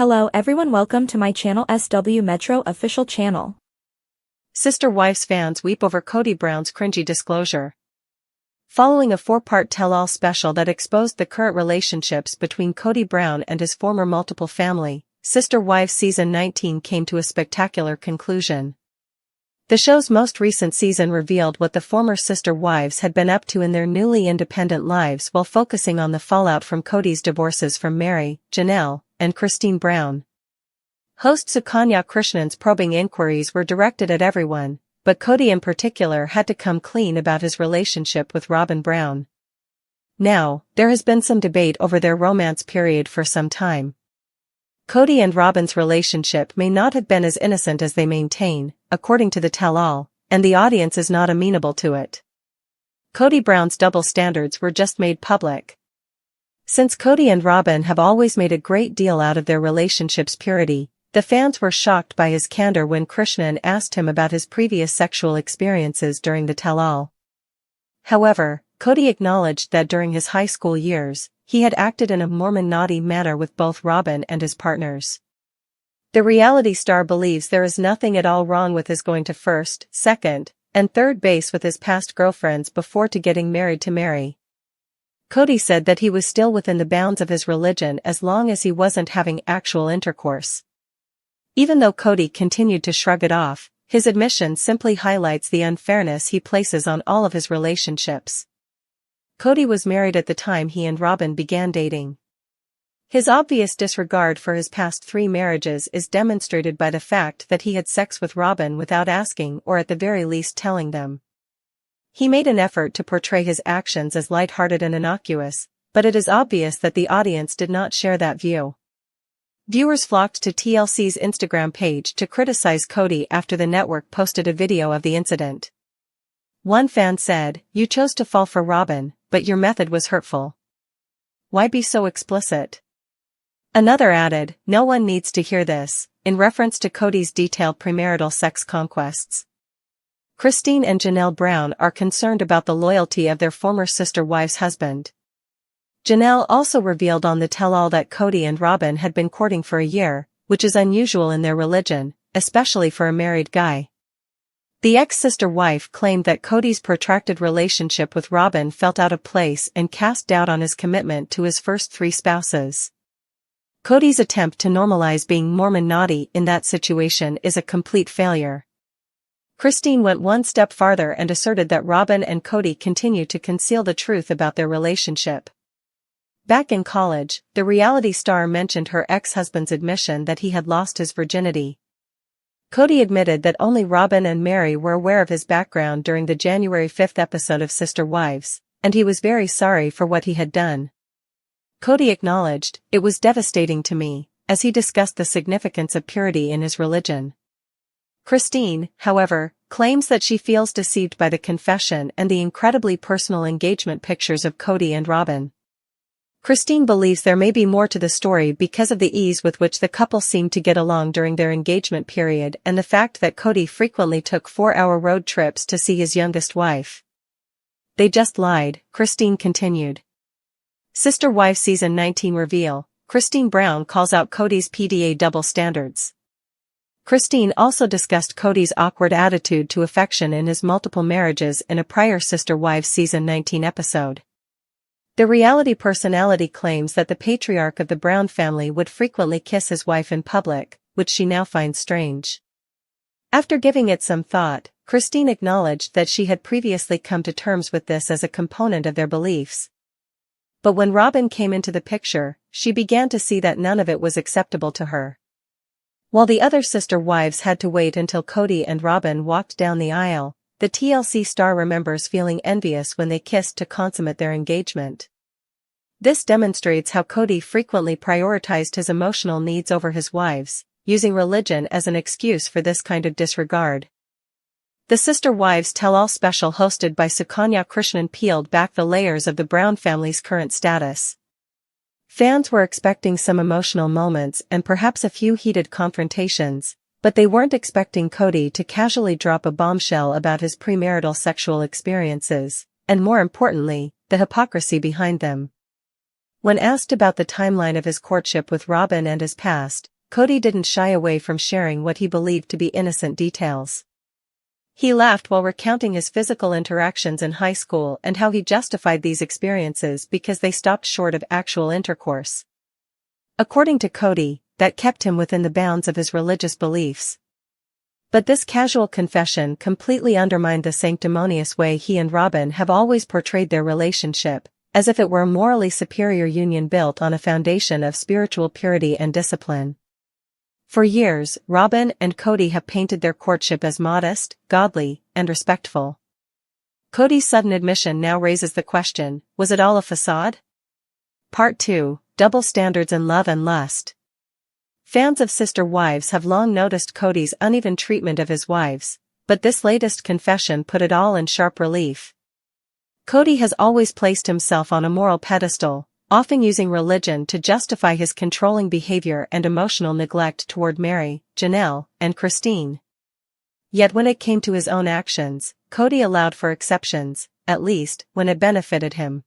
Hello everyone, welcome to my channel SW Metro official channel. Sister Wives fans weep over Kody Brown's cringy disclosure. Following a 4-part tell-all special that exposed the current relationships between Kody Brown and his former multiple family, Sister Wives Season 19 came to a spectacular conclusion. The show's most recent season revealed what the former Sister Wives had been up to in their newly independent lives while focusing on the fallout from Kody's divorces from Mary, Janelle, and Christine Brown. Host Sukanya Krishnan's probing inquiries were directed at everyone, but Kody in particular had to come clean about his relationship with Robyn Brown. Now, there has been some debate over their romance period for some time. Kody and Robyn's relationship may not have been as innocent as they maintain, according to the tell-all, and the audience is not amenable to it. Kody Brown's double standards were just made public. Since Kody and Robyn have always made a great deal out of their relationship's purity, the fans were shocked by his candor when Krishnan asked him about his previous sexual experiences during the tell-all. However, Kody acknowledged that during his high school years, he had acted in a Mormon naughty manner with both Robyn and his partners. The reality star believes there is nothing at all wrong with his going to first, second, and third base with his past girlfriends before getting married to Mary. Kody said that he was still within the bounds of his religion as long as he wasn't having actual intercourse. Even though Kody continued to shrug it off, his admission simply highlights the unfairness he places on all of his relationships. Kody was married at the time he and Robyn began dating. His obvious disregard for his past 3 marriages is demonstrated by the fact that he had sex with Robyn without asking or at the very least telling them. He made an effort to portray his actions as lighthearted and innocuous, but it is obvious that the audience did not share that view. Viewers flocked to TLC's Instagram page to criticize Kody after the network posted a video of the incident. One fan said, "You chose to fall for Robyn, but your method was hurtful. Why be so explicit?" Another added, "No one needs to hear this," in reference to Kody's detailed premarital sex conquests. Christine and Janelle Brown are concerned about the loyalty of their former sister wife's husband. Janelle also revealed on the tell-all that Kody and Robyn had been courting for a year, which is unusual in their religion, especially for a married guy. The ex-sister wife claimed that Kody's protracted relationship with Robyn felt out of place and cast doubt on his commitment to his first 3 spouses. Kody's attempt to normalize being Mormon naughty in that situation is a complete failure. Christine went one step farther and asserted that Robyn and Kody continue to conceal the truth about their relationship. Back in college, the reality star mentioned her ex-husband's admission that he had lost his virginity. Kody admitted that only Robyn and Mary were aware of his background during the January 5th episode of Sister Wives, and he was very sorry for what he had done. Kody acknowledged, "It was devastating to me," as he discussed the significance of purity in his religion. Christine, however, claims that she feels deceived by the confession and the incredibly personal engagement pictures of Kody and Robyn. Christine believes there may be more to the story because of the ease with which the couple seemed to get along during their engagement period and the fact that Kody frequently took 4-hour road trips to see his youngest wife. "They just lied," Christine continued. Sister Wives Season 19 reveal, Christine Brown calls out Kody's PDA double standards. Christine also discussed Kody's awkward attitude to affection in his multiple marriages in a prior Sister Wives Season 19 episode. The reality personality claims that the patriarch of the Brown family would frequently kiss his wife in public, which she now finds strange. After giving it some thought, Christine acknowledged that she had previously come to terms with this as a component of their beliefs. But when Robyn came into the picture, she began to see that none of it was acceptable to her. While the other sister wives had to wait until Kody and Robyn walked down the aisle, the TLC star remembers feeling envious when they kissed to consummate their engagement. This demonstrates how Kody frequently prioritized his emotional needs over his wives, using religion as an excuse for this kind of disregard. The Sister Wives Tell-All special hosted by Sukanya Krishnan peeled back the layers of the Brown family's current status. Fans were expecting some emotional moments and perhaps a few heated confrontations, but they weren't expecting Kody to casually drop a bombshell about his premarital sexual experiences, and more importantly, the hypocrisy behind them. When asked about the timeline of his courtship with Robin and his past, Kody didn't shy away from sharing what he believed to be innocent details. He laughed while recounting his physical interactions in high school and how he justified these experiences because they stopped short of actual intercourse. According to Kody, that kept him within the bounds of his religious beliefs. But this casual confession completely undermined the sanctimonious way he and Robin have always portrayed their relationship, as if it were a morally superior union built on a foundation of spiritual purity and discipline. For years, Robin and Kody have painted their courtship as modest, godly, and respectful. Kody's sudden admission now raises the question, was it all a facade? Part 2, Double Standards in Love and Lust. Fans of Sister Wives have long noticed Kody's uneven treatment of his wives, but this latest confession put it all in sharp relief. Kody has always placed himself on a moral pedestal, often using religion to justify his controlling behavior and emotional neglect toward Mary, Janelle, and Christine. Yet when it came to his own actions, Kody allowed for exceptions, at least when it benefited him.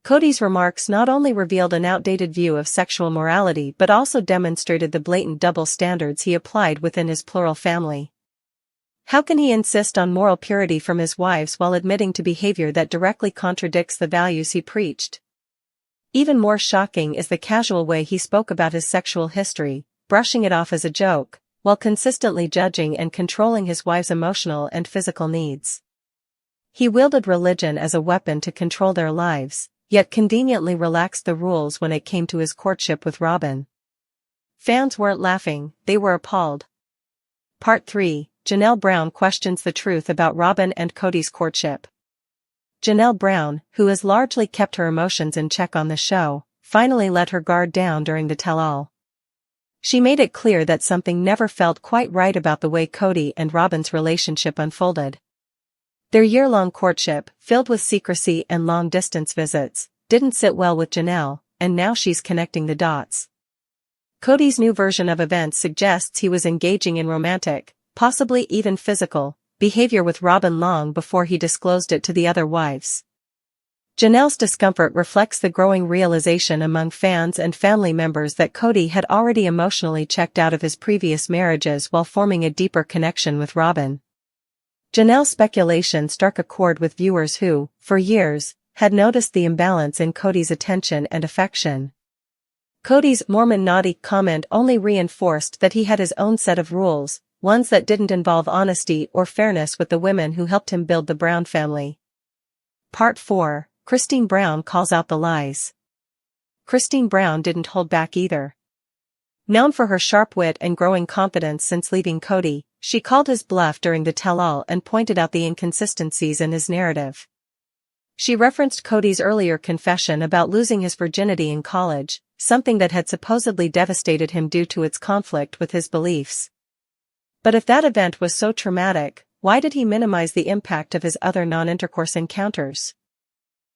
Kody's remarks not only revealed an outdated view of sexual morality but also demonstrated the blatant double standards he applied within his plural family. How can he insist on moral purity from his wives while admitting to behavior that directly contradicts the values he preached? Even more shocking is the casual way he spoke about his sexual history, brushing it off as a joke, while consistently judging and controlling his wife's emotional and physical needs. He wielded religion as a weapon to control their lives, yet conveniently relaxed the rules when it came to his courtship with Robin. Fans weren't laughing, they were appalled. Part 3, Janelle Brown questions the truth about Robin and Kody's courtship. Janelle Brown, who has largely kept her emotions in check on the show, finally let her guard down during the tell-all. She made it clear that something never felt quite right about the way Kody and Robin's relationship unfolded. Their year-long courtship, filled with secrecy and long-distance visits, didn't sit well with Janelle, and now she's connecting the dots. Kody's new version of events suggests he was engaging in romantic, possibly even physical, behavior with Robin long before he disclosed it to the other wives. Janelle's discomfort reflects the growing realization among fans and family members that Kody had already emotionally checked out of his previous marriages while forming a deeper connection with Robin. Janelle's speculation struck a chord with viewers who, for years, had noticed the imbalance in Kody's attention and affection. Kody's "Mormon naughty" comment only reinforced that he had his own set of rules, ones that didn't involve honesty or fairness with the women who helped him build the Brown family. Part 4, Christine Brown calls out the lies. Christine Brown didn't hold back either. Known for her sharp wit and growing confidence since leaving Kody, she called his bluff during the tell-all and pointed out the inconsistencies in his narrative. She referenced Kody's earlier confession about losing his virginity in college, something that had supposedly devastated him due to its conflict with his beliefs. But if that event was so traumatic, why did he minimize the impact of his other non-intercourse encounters?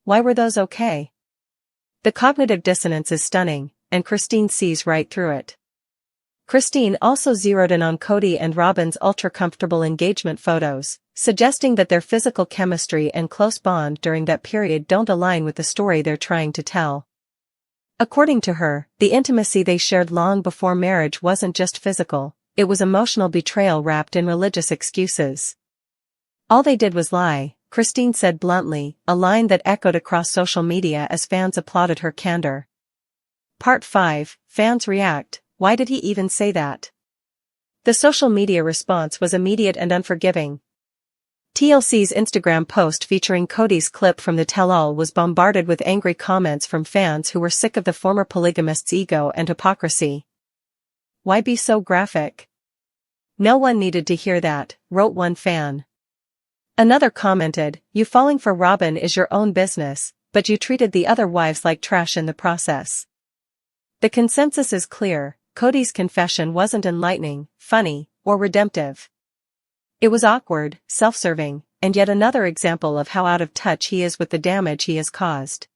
Why were those okay? The cognitive dissonance is stunning, and Christine sees right through it. Christine also zeroed in on Kody and Robin's ultra-comfortable engagement photos, suggesting that their physical chemistry and close bond during that period don't align with the story they're trying to tell. According to her, the intimacy they shared long before marriage wasn't just physical. It was emotional betrayal wrapped in religious excuses. All they did was lie, Christine said bluntly, a line that echoed across social media as fans applauded her candor. Part 5, Fans react, why did he even say that? The social media response was immediate and unforgiving. TLC's Instagram post featuring Kody's clip from the tell-all was bombarded with angry comments from fans who were sick of the former polygamist's ego and hypocrisy. Why be so graphic? No one needed to hear that, wrote one fan. Another commented, you falling for Robin is your own business, but you treated the other wives like trash in the process. The consensus is clear, Kody's confession wasn't enlightening, funny, or redemptive. It was awkward, self-serving, and yet another example of how out of touch he is with the damage he has caused.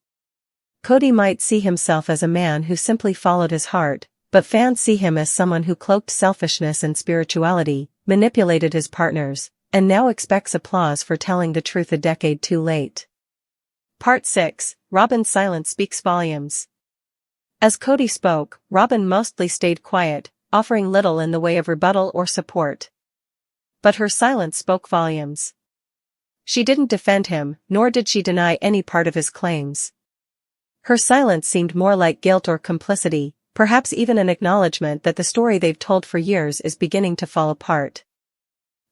Kody might see himself as a man who simply followed his heart, but fans see him as someone who cloaked selfishness and spirituality, manipulated his partners, and now expects applause for telling the truth a decade too late. Part 6, Robin's silence speaks volumes. As Kody spoke, Robin mostly stayed quiet, offering little in the way of rebuttal or support. But her silence spoke volumes. She didn't defend him, nor did she deny any part of his claims. Her silence seemed more like guilt or complicity, perhaps even an acknowledgement that the story they've told for years is beginning to fall apart.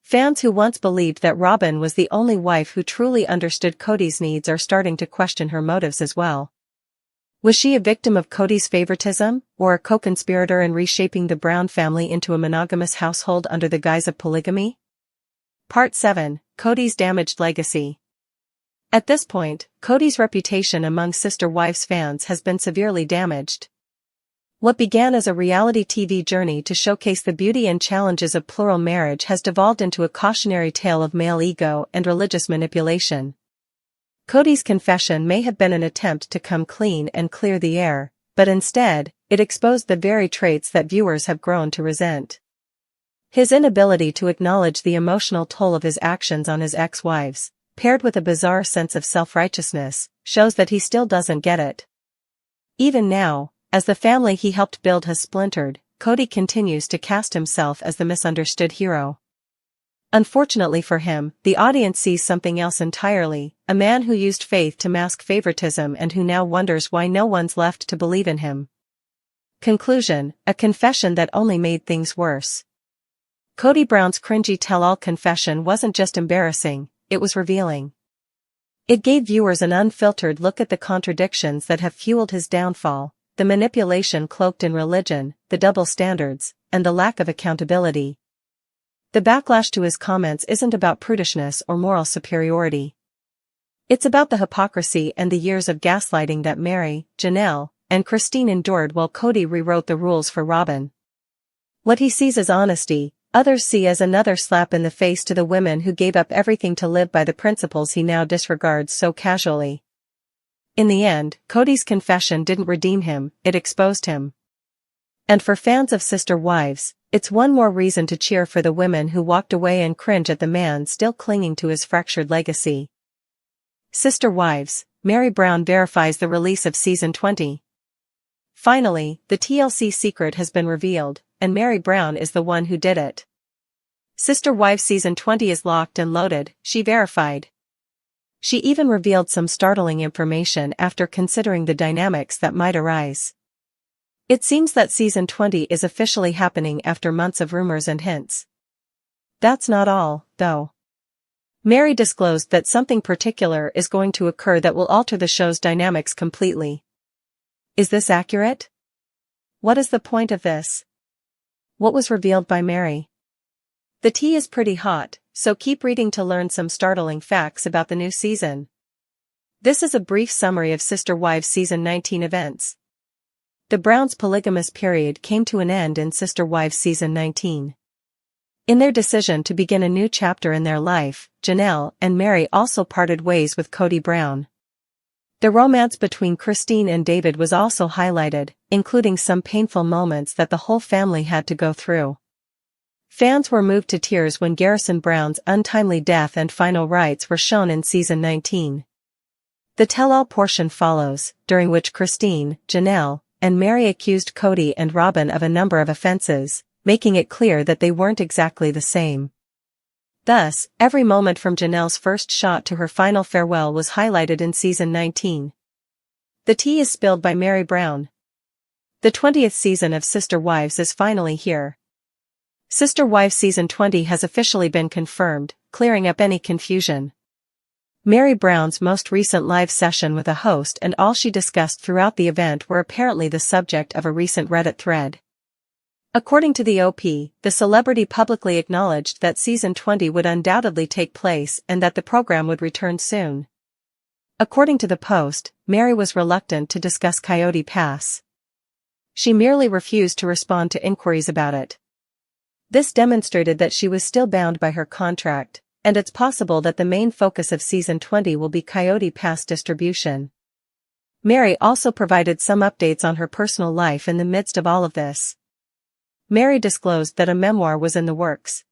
Fans who once believed that Robin was the only wife who truly understood Kody's needs are starting to question her motives as well. Was she a victim of Kody's favoritism, or a co-conspirator in reshaping the Brown family into a monogamous household under the guise of polygamy? Part 7, Kody's damaged legacy. At this point, Kody's reputation among Sister Wives fans has been severely damaged. What began as a reality TV journey to showcase the beauty and challenges of plural marriage has devolved into a cautionary tale of male ego and religious manipulation. Kody's confession may have been an attempt to come clean and clear the air, but instead, it exposed the very traits that viewers have grown to resent. His inability to acknowledge the emotional toll of his actions on his ex-wives, paired with a bizarre sense of self-righteousness, shows that he still doesn't get it. Even now, as the family he helped build has splintered, Kody continues to cast himself as the misunderstood hero. Unfortunately for him, the audience sees something else entirely, a man who used faith to mask favoritism and who now wonders why no one's left to believe in him. Conclusion, a confession that only made things worse. Kody Brown's cringy tell-all confession wasn't just embarrassing, it was revealing. It gave viewers an unfiltered look at the contradictions that have fueled his downfall, the manipulation cloaked in religion, the double standards, and the lack of accountability. The backlash to his comments isn't about prudishness or moral superiority. It's about the hypocrisy and the years of gaslighting that Mary, Janelle, and Christine endured while Kody rewrote the rules for Robin. What he sees as honesty, others see as another slap in the face to the women who gave up everything to live by the principles he now disregards so casually. In the end, Kody's confession didn't redeem him, it exposed him. And for fans of Sister Wives, it's one more reason to cheer for the women who walked away and cringe at the man still clinging to his fractured legacy. Sister Wives, Mary Brown verifies the release of Season 20. Finally, the TLC secret has been revealed, and Mary Brown is the one who did it. Sister Wives Season 20 is locked and loaded, she verified. She even revealed some startling information after considering the dynamics that might arise. It seems that Season 20 is officially happening after months of rumors and hints. That's not all, though. Mary disclosed that something particular is going to occur that will alter the show's dynamics completely. Is this accurate? What is the point of this? What was revealed by Mary? The tea is pretty hot, so keep reading to learn some startling facts about the new season. This is a brief summary of Sister Wives Season 19 events. The Browns' polygamous period came to an end in Sister Wives Season 19. In their decision to begin a new chapter in their life, Janelle and Mary also parted ways with Kody Brown. The romance between Christine and David was also highlighted, including some painful moments that the whole family had to go through. Fans were moved to tears when Garrison Brown's untimely death and final rites were shown in Season 19. The tell-all portion follows, during which Christine, Janelle, and Mary accused Kody and Robin of a number of offenses, making it clear that they weren't exactly the same. Thus, every moment from Janelle's first shot to her final farewell was highlighted in Season 19. The tea is spilled by Mary Brown. The 20th season of Sister Wives is finally here. Sister Wives Season 20 has officially been confirmed, clearing up any confusion. Mary Brown's most recent live session with a host and all she discussed throughout the event were apparently the subject of a recent Reddit thread. According to the OP, the celebrity publicly acknowledged that Season 20 would undoubtedly take place and that the program would return soon. According to the post, Mary was reluctant to discuss Coyote Pass. She merely refused to respond to inquiries about it. This demonstrated that she was still bound by her contract, and it's possible that the main focus of Season 20 will be Coyote Pass distribution. Mary also provided some updates on her personal life in the midst of all of this. Mary disclosed that a memoir was in the works.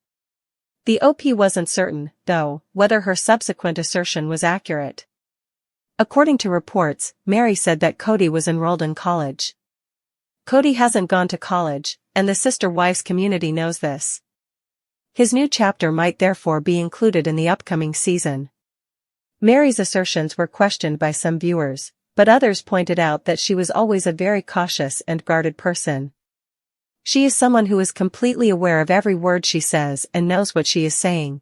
The OP wasn't certain, though, whether her subsequent assertion was accurate. According to reports, Mary said that Kody was enrolled in college. Kody hasn't gone to college, and the sister-wives community knows this. His new chapter might therefore be included in the upcoming season. Mary's assertions were questioned by some viewers, but others pointed out that she was always a very cautious and guarded person. She is someone who is completely aware of every word she says and knows what she is saying.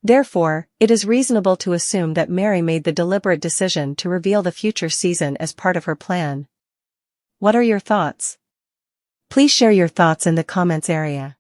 Therefore, it is reasonable to assume that Mary made the deliberate decision to reveal the future season as part of her plan. What are your thoughts? Please share your thoughts in the comments area.